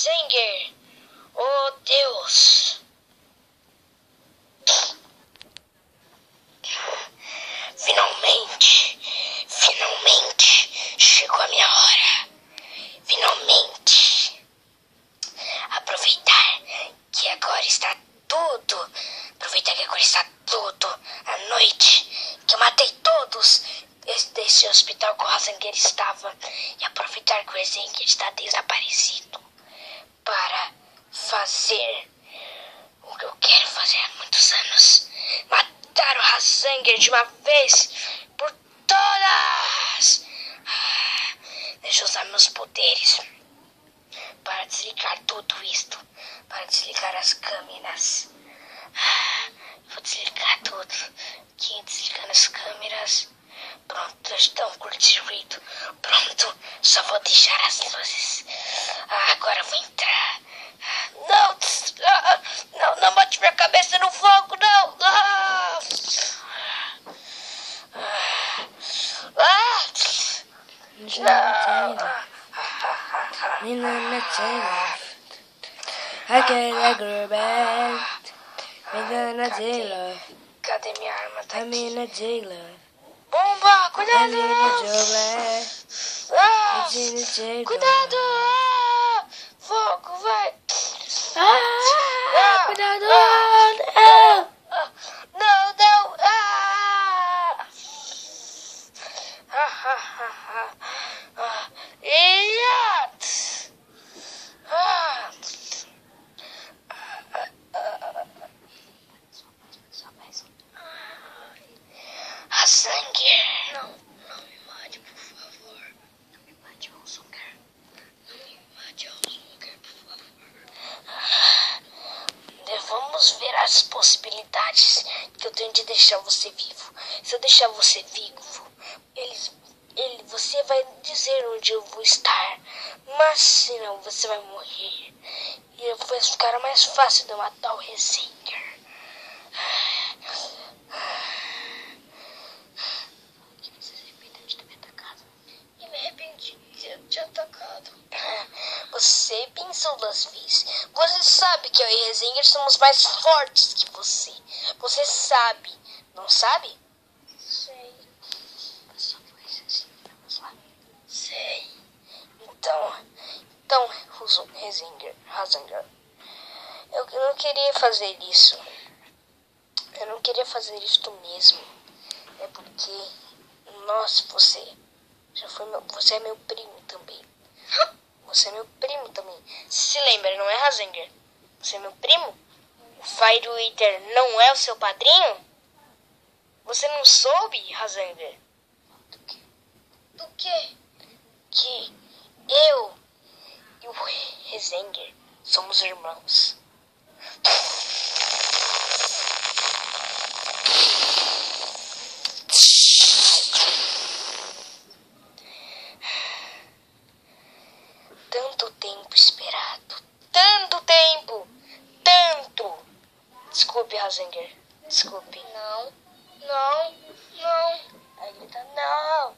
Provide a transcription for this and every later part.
Rezenger! Oh, Deus! Finalmente chegou a minha hora. Finalmente. Aproveitar que agora está tudo à noite, que eu matei todos desse hospital que o Rezenger estava, e aproveitar que o Rezenger está desaparecido para fazer o que eu quero fazer há muitos anos: matar o Rezenger de uma vez por todas. Deixa eu usar meus poderes para desligar tudo isto, para desligar as câmeras. Vou desligar tudo. Aqui, desligando as câmeras. Pronto, estão curtindo. Pronto, só vou deixar as luzes. Agora eu vou entrar. Não bote minha cabeça no fogo, não. Cadê minha arma? Tá aqui. Bomba! Cuidado! Cuidado! Fogo, vai! Cuidado! Não! Rezenger! Não me mate, por favor. Não me mate, Rezenger. Não me mate, Rezenger, por favor. Vamos ver as possibilidades que eu tenho de deixar você vivo. Se eu deixar você vivo, você vai dizer onde eu vou estar. Mas se não, você vai morrer. E vai ficar mais fácil de eu matar o Rezenger. Você pensou 2 vezes. Você sabe que eu e Rezenger somos mais fortes que você. Você sabe, não sabe? Sei. Só faz assim, vamos lá. Sei. Então, Rezenger. Eu não queria fazer isso. Eu não queria fazer isto mesmo. É porque, você é meu primo também. Você é meu primo também. Se lembra, não é, Rezenger? Você é meu primo? O Fire Eater não é o seu padrinho? Você não soube, Rezenger? Do quê? Que eu e o Rezenger somos irmãos. Tanto tempo esperado. Tanto. Desculpe, Rezenger. Desculpe. Não. Aí ele tá, não.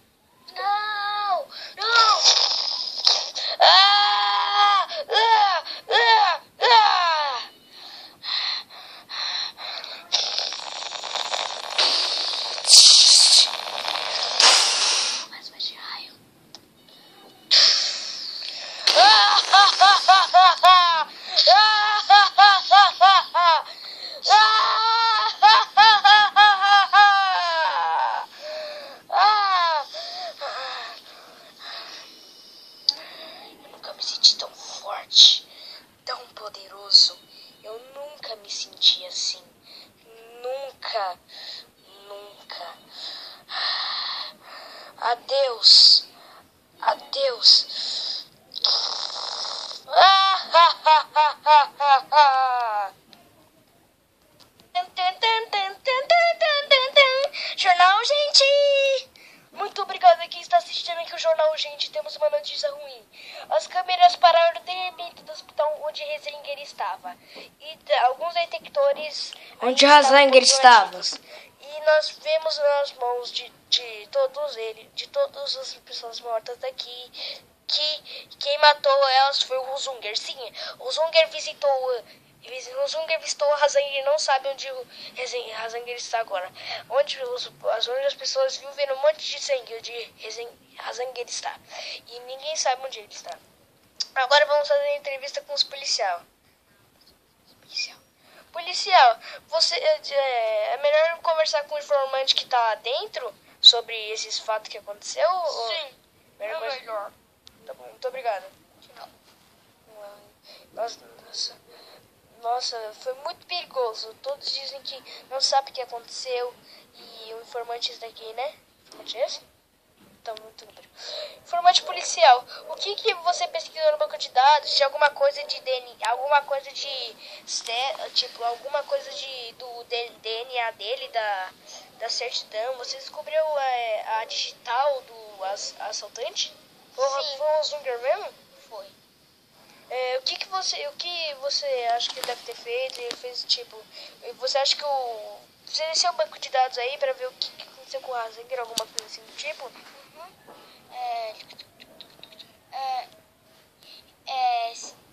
Mas vai de raio. Eu nunca me senti tão forte, tão poderoso. Eu nunca me senti assim. Nunca. Adeus. Jornal, gente! Muito obrigado a quem está assistindo aqui o Jornal, gente. Temos uma notícia ruim. As câmeras pararam de repente do hospital onde Rezenger estava. E alguns detectores... Onde Rezenger estava? E nós vemos nas mãos de todas as pessoas mortas daqui que quem matou elas foi o Ruzunger. Sim, o Ruzunger visitou a Razanger, não sabe onde o Razanger está agora. Onde as pessoas vivem um monte de sangue onde Razanger está. E ninguém sabe onde ele está. Agora vamos fazer a entrevista com os policiais. Policial, você é melhor conversar com o informante que está lá dentro sobre esses fatos que aconteceu? Sim, é melhor. Tá bom, muito obrigado. Nossa, foi muito perigoso. Todos dizem que não sabe o que aconteceu. E o informante está aqui, né? Informante é esse? Tá muito bem. Informante policial, o que você pesquisou no banco de dados? De alguma coisa de DNA, alguma coisa de tipo, alguma coisa do DNA dele, da certidão? Você descobriu a digital do assaltante? Sim. Foi o Zunger mesmo? Foi. O que você acha que ele deve ter feito? Ele fez tipo, você acha que você desceu o banco de dados aí pra ver o que aconteceu com o Razanger, alguma coisa assim do tipo?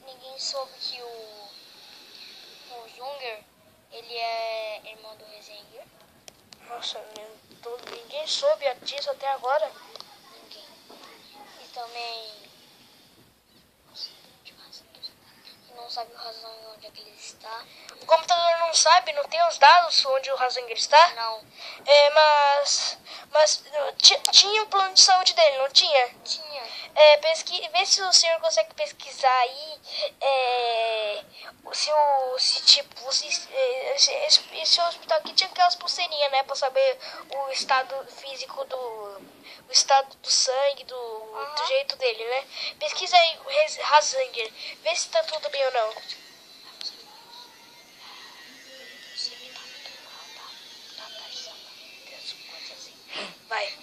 Ninguém soube que o Zunger, ele é irmão do Razanger. Nossa, ninguém soube disso até agora. Ninguém. E também não sabe o Razanger onde é que ele está. O computador não sabe, não tem os dados onde o Razanger está? Não. Mas tinha o plano de saúde dele, não tinha? Tinha. Vê se o senhor consegue pesquisar aí esse hospital aqui tinha aquelas pulseirinhas, né? Pra saber o estado físico o estado do sangue, do jeito dele, né? Pesquisa aí o Razanger, vê se tá tudo bem ou não. Vai.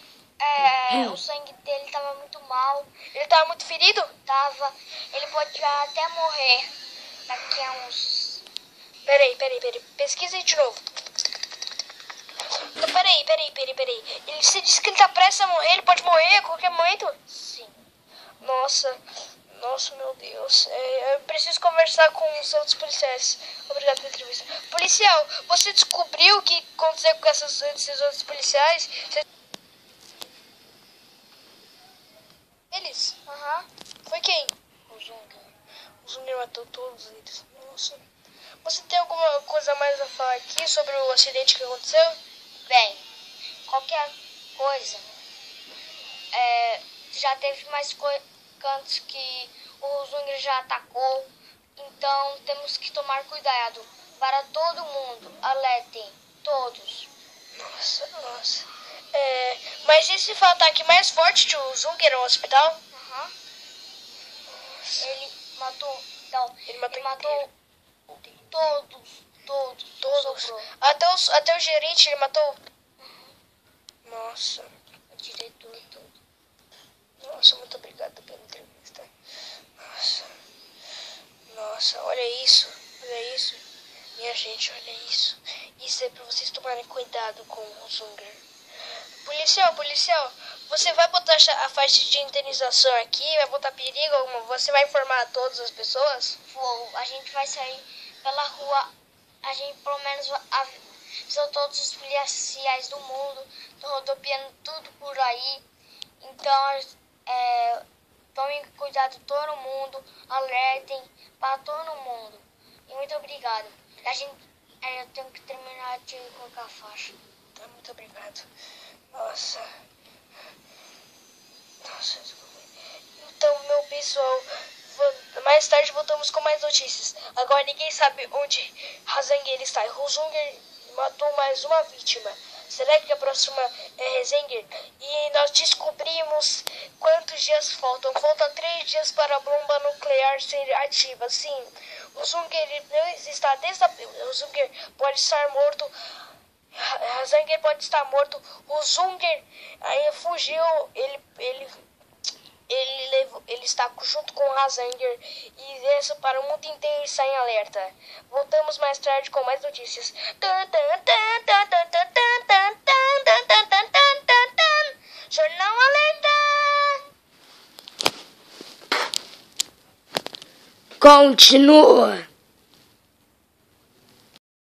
O sangue dele tava muito mal. Ele tava muito ferido? Tava. Ele pode até morrer daqui a uns... Peraí. Pesquisa aí de novo. Então, peraí. Você disse que ele tá prestes a morrer? Ele pode morrer a qualquer momento? Sim. Nossa, meu Deus. Eu preciso conversar com os outros policiais. Obrigado pela entrevista. Policial, você descobriu o que aconteceu com esses outros policiais? Eles? Foi quem? O Zunger. O Zunger matou todos eles. Nossa. Você tem alguma coisa mais a falar aqui sobre o acidente que aconteceu? Bem, qualquer coisa. Já teve mais cantos que o Zunger já atacou. Então temos que tomar cuidado. Para todo mundo, alertem. Todos. Nossa. Mas esse foi o ataque mais forte de o Zunger no hospital? Ele matou. Então, ele matou todos. Sobrou. Até o gerente ele matou? Nossa. O diretor todo. Nossa, muito obrigado pela entrevista. Nossa, olha isso. Minha gente, olha isso. Isso é pra vocês tomarem cuidado com o Zunger. Policial, você vai botar a faixa de indenização aqui? Vai botar perigo alguma? Você vai informar a todas as pessoas? A gente vai sair pela rua. A gente pelo menos avisou todos os policiais do mundo. Estão rodopiando tudo por aí. Então, tomem cuidado todo mundo. Alertem para todo mundo. E muito obrigado. Eu tenho que terminar de colocar a faixa. Tá, muito obrigado. Nossa, então, meu pessoal, mais tarde voltamos com mais notícias. Agora ninguém sabe onde Razanger está. Ruzunger matou mais uma vítima. Será que a próxima é Razanger? E nós descobrimos quantos dias faltam. Faltam 3 dias para a bomba nuclear ser ativa. Sim, o Zunger não está o Zunger pode estar morto. Razanger pode estar morto. O Zunger aí fugiu. Ele está junto com o Razanger e isso para o mundo inteiro está em alerta. Voltamos mais tarde com mais notícias. Jornal Alerta! Continua.